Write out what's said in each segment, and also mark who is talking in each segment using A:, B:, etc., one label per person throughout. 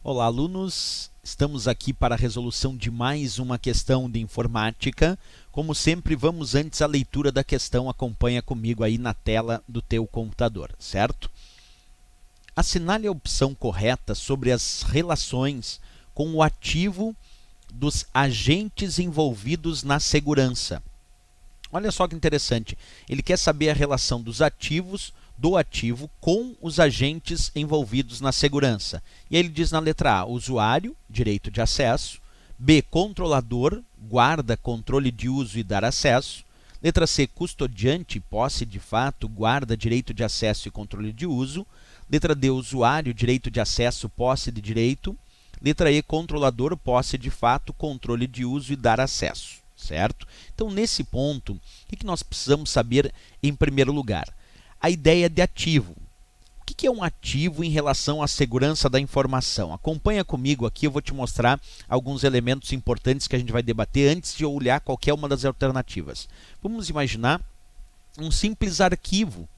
A: Olá, alunos! Estamos aqui para a resolução de mais uma questão de informática. Como sempre, vamos antes à leitura da questão. Acompanha comigo aí na tela do teu computador, certo? Assinale a opção correta sobre as relações com o ativo dos agentes envolvidos na segurança. Olha só que interessante, ele quer saber a relação dos ativos do ativo com os agentes envolvidos na segurança. E aí ele diz na letra A, usuário, direito de acesso, B, controlador, guarda, controle de uso e dar acesso, letra C, custodiante, posse de fato, guarda, direito de acesso e controle de uso, letra D, usuário, direito de acesso, posse de direito, letra E, controlador, posse de fato, controle de uso e dar acesso. Certo? Então, nesse ponto, o que nós precisamos saber em primeiro lugar? A ideia de ativo. O que é um ativo em relação à segurança da informação? Acompanha comigo aqui, eu vou te mostrar alguns elementos importantes que a gente vai debater antes de eu olhar qualquer uma das alternativas. Vamos imaginar um simples arquivo.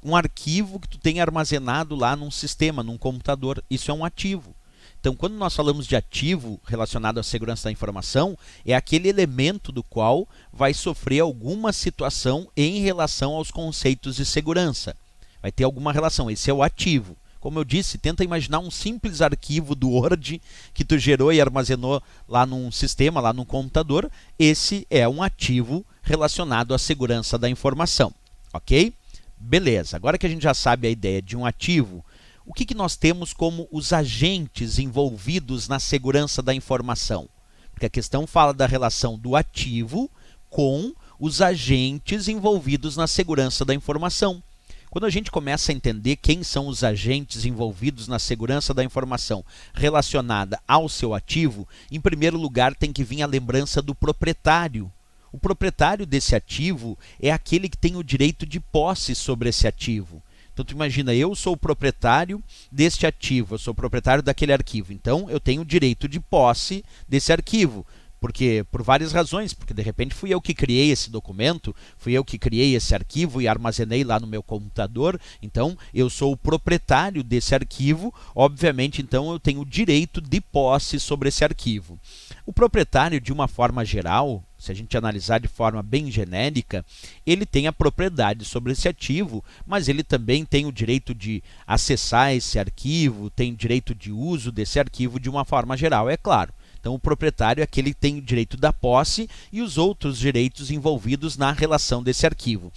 A: Um arquivo que tu tem armazenado lá num sistema, num computador. Isso é um ativo. Então, quando nós falamos de ativo relacionado à segurança da informação, é aquele elemento do qual vai sofrer alguma situação em relação aos conceitos de segurança. Vai ter alguma relação, esse é o ativo. Como eu disse, tenta imaginar um simples arquivo do Word que tu gerou e armazenou lá num sistema, lá num computador. Esse é um ativo relacionado à segurança da informação, ok? Beleza, agora que a gente já sabe a ideia de um ativo, o que nós temos como os agentes envolvidos na segurança da informação? Porque a questão fala da relação do ativo com os agentes envolvidos na segurança da informação. Quando a gente começa a entender quem são os agentes envolvidos na segurança da informação relacionada ao seu ativo, em primeiro lugar tem que vir a lembrança do proprietário. O proprietário desse ativo é aquele que tem o direito de posse sobre esse ativo. Então, tu imagina, eu sou o proprietário deste ativo, eu sou o proprietário daquele arquivo. Então, eu tenho o direito de posse desse arquivo. Porque, por várias razões, porque de repente fui eu que criei esse documento, fui eu que criei esse arquivo e armazenei lá no meu computador, então eu sou o proprietário desse arquivo, obviamente então eu tenho o direito de posse sobre esse arquivo. O proprietário, de uma forma geral, se a gente analisar de forma bem genérica, ele tem a propriedade sobre esse ativo, mas ele também tem o direito de acessar esse arquivo, tem o direito de uso desse arquivo de uma forma geral, é claro. Então, o proprietário é aquele que tem o direito da posse e os outros direitos envolvidos na relação desse arquivo.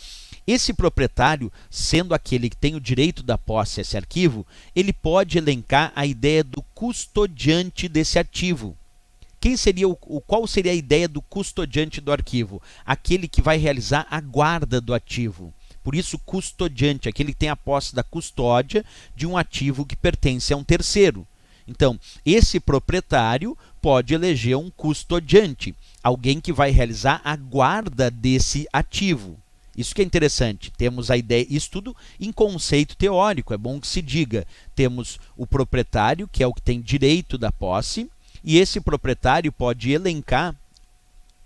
A: Esse proprietário, sendo aquele que tem o direito da posse a esse arquivo, ele pode elencar a ideia do custodiante desse ativo. Qual seria a ideia do custodiante do arquivo? Aquele que vai realizar a guarda do ativo. Por isso, custodiante, aquele que tem a posse da custódia de um ativo que pertence a um terceiro. Então, esse proprietário pode eleger um custodiante, alguém que vai realizar a guarda desse ativo. Isso que é interessante, temos a ideia, isso tudo em conceito teórico, é bom que se diga. Temos o proprietário, que é o que tem direito da posse, e esse proprietário pode elencar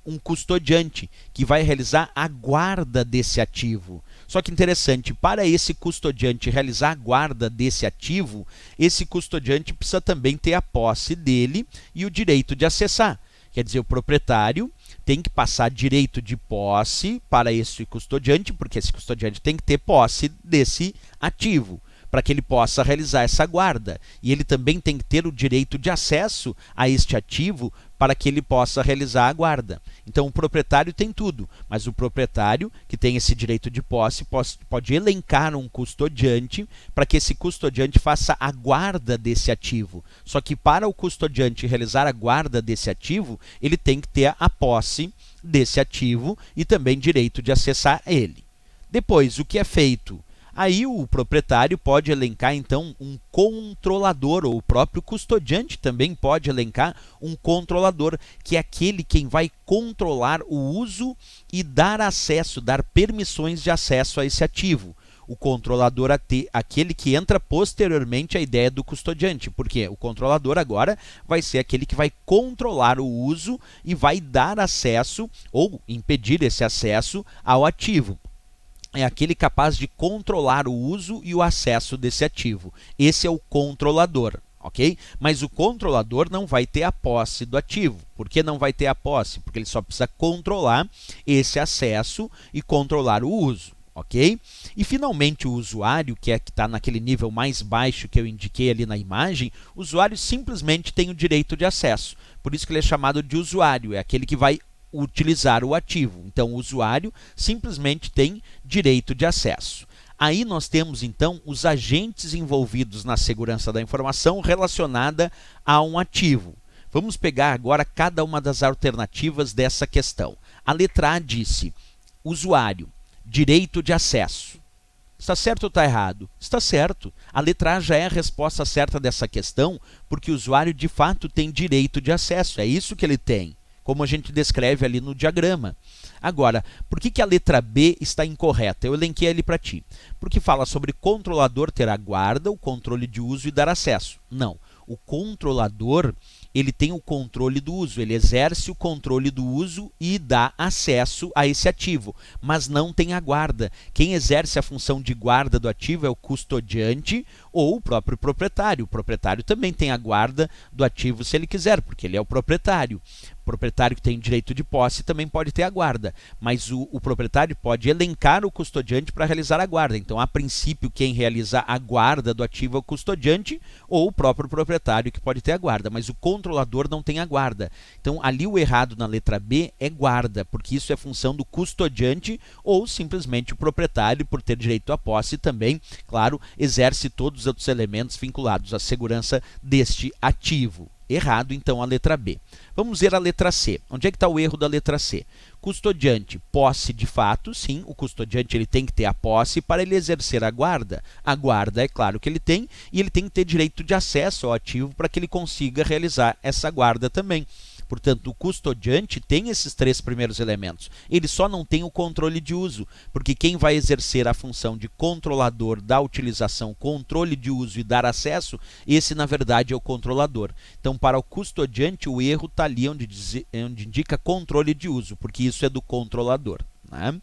A: um custodiante, que vai realizar a guarda desse ativo. Só que interessante, para esse custodiante realizar a guarda desse ativo, esse custodiante precisa também ter a posse dele e o direito de acessar. Quer dizer, o proprietário tem que passar direito de posse para esse custodiante, porque esse custodiante tem que ter posse desse ativo, para que ele possa realizar essa guarda. E ele também tem que ter o direito de acesso a este ativo para que ele possa realizar a guarda. Então, o proprietário tem tudo, mas o proprietário, que tem esse direito de posse, pode elencar um custodiante para que esse custodiante faça a guarda desse ativo. Só que para o custodiante realizar a guarda desse ativo, ele tem que ter a posse desse ativo e também direito de acessar ele. Depois, o que é feito? Aí o proprietário pode elencar, então, um controlador, ou o próprio custodiante também pode elencar um controlador, que é aquele quem vai controlar o uso e dar acesso, dar permissões de acesso a esse ativo. O controlador aquele que entra posteriormente à ideia do custodiante, porque o controlador agora vai ser aquele que vai controlar o uso e vai dar acesso ou impedir esse acesso ao ativo. É aquele capaz de controlar o uso e o acesso desse ativo. Esse é o controlador. ok? Mas o controlador não vai ter a posse do ativo. Por que não vai ter a posse? Porque ele só precisa controlar esse acesso e controlar o uso, ok? E finalmente o usuário, que está naquele nível mais baixo que eu indiquei ali na imagem, o usuário simplesmente tem o direito de acesso. Por isso que ele é chamado de usuário, é aquele que vai utilizar o ativo. Então o usuário simplesmente tem direito de acesso. Aí nós temos, então, os agentes envolvidos na segurança da informação relacionada a um ativo. Vamos pegar agora cada uma das alternativas dessa questão. A letra A disse, usuário, direito de acesso. Está certo ou está errado? Está certo. A letra A já é a resposta certa dessa questão, porque o usuário, de fato, tem direito de acesso. É isso que ele tem, como a gente descreve ali no diagrama. Agora, por que a letra B está incorreta? Eu elenquei ali para ti. Porque fala sobre controlador ter a guarda, o controle de uso e dar acesso. Não. O controlador, ele tem o controle do uso, ele exerce o controle do uso e dá acesso a esse ativo, mas não tem a guarda. Quem exerce a função de guarda do ativo é o custodiante ou o próprio proprietário. O proprietário também tem a guarda do ativo se ele quiser, porque ele é o proprietário. O proprietário que tem direito de posse também pode ter a guarda, mas o proprietário pode elencar o custodiante para realizar a guarda. Então, a princípio, quem realiza a guarda do ativo é o custodiante ou o próprio proprietário que pode ter a guarda, mas o controlador não tem a guarda. Então, ali o errado na letra B é guarda, porque isso é função do custodiante ou simplesmente o proprietário, por ter direito à posse também, claro, exerce todos os outros elementos vinculados à segurança deste ativo. Errado, então, a letra B. Vamos ver a letra C. Onde é que está o erro da letra C? Custodiante, posse de fato, sim, o custodiante ele tem que ter a posse para ele exercer a guarda. A guarda é claro que ele tem, e ele tem que ter direito de acesso ao ativo para que ele consiga realizar essa guarda também. Portanto, o custodiante tem esses três primeiros elementos. Ele só não tem o controle de uso, porque quem vai exercer a função de controlador da utilização, controle de uso e dar acesso, esse, na verdade, é o controlador. Então, para o custodiante, o erro está ali onde indica controle de uso, porque isso é do controlador, né?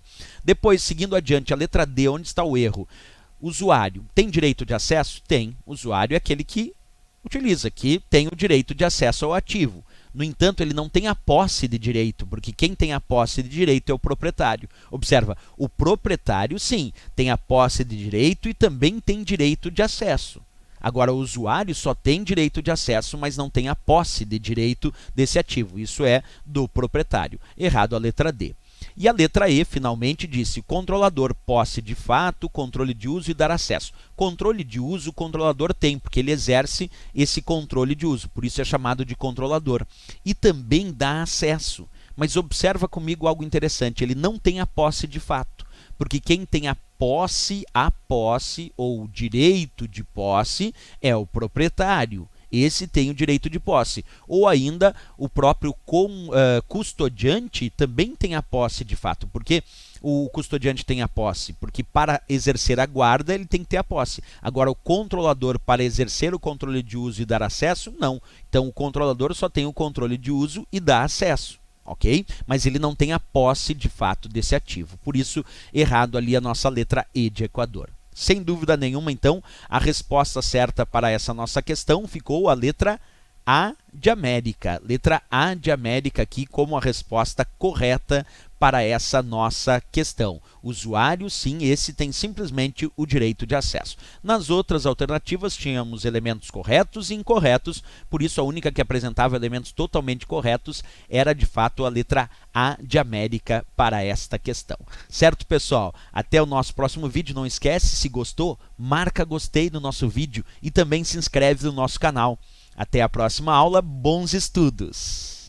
A: Depois, seguindo adiante, a letra D, onde está o erro? Usuário tem direito de acesso? Tem. Usuário é aquele que utiliza, que tem o direito de acesso ao ativo. No entanto, ele não tem a posse de direito, porque quem tem a posse de direito é o proprietário. Observa, o proprietário, sim, tem a posse de direito e também tem direito de acesso. Agora, o usuário só tem direito de acesso, mas não tem a posse de direito desse ativo. Isso é do proprietário. Errado a letra D. E a letra E, finalmente, disse controlador, posse de fato, controle de uso e dar acesso. Controle de uso o controlador tem, porque ele exerce esse controle de uso, por isso é chamado de controlador. E também dá acesso. Mas observa comigo algo interessante, ele não tem a posse de fato, porque quem tem a posse ou o direito de posse é o proprietário. Esse tem o direito de posse. Ou ainda, o próprio custodiante também tem a posse de fato. Por que o custodiante tem a posse? Porque para exercer a guarda, ele tem que ter a posse. Agora, o controlador, para exercer o controle de uso e dar acesso, não. Então, o controlador só tem o controle de uso e dá acesso. Ok? Mas ele não tem a posse de fato desse ativo. Por isso, errado ali a nossa letra E de Equador. Sem dúvida nenhuma, então, a resposta certa para essa nossa questão ficou a letra A de América. Letra A de América aqui como a resposta correta para essa nossa questão. Usuário, sim, esse tem simplesmente o direito de acesso. Nas outras alternativas, tínhamos elementos corretos e incorretos, por isso a única que apresentava elementos totalmente corretos era, de fato, a letra A de América para esta questão. Certo, pessoal? Até o nosso próximo vídeo. Não esquece, se gostou, marca gostei no nosso vídeo e também se inscreve no nosso canal. Até a próxima aula, bons estudos!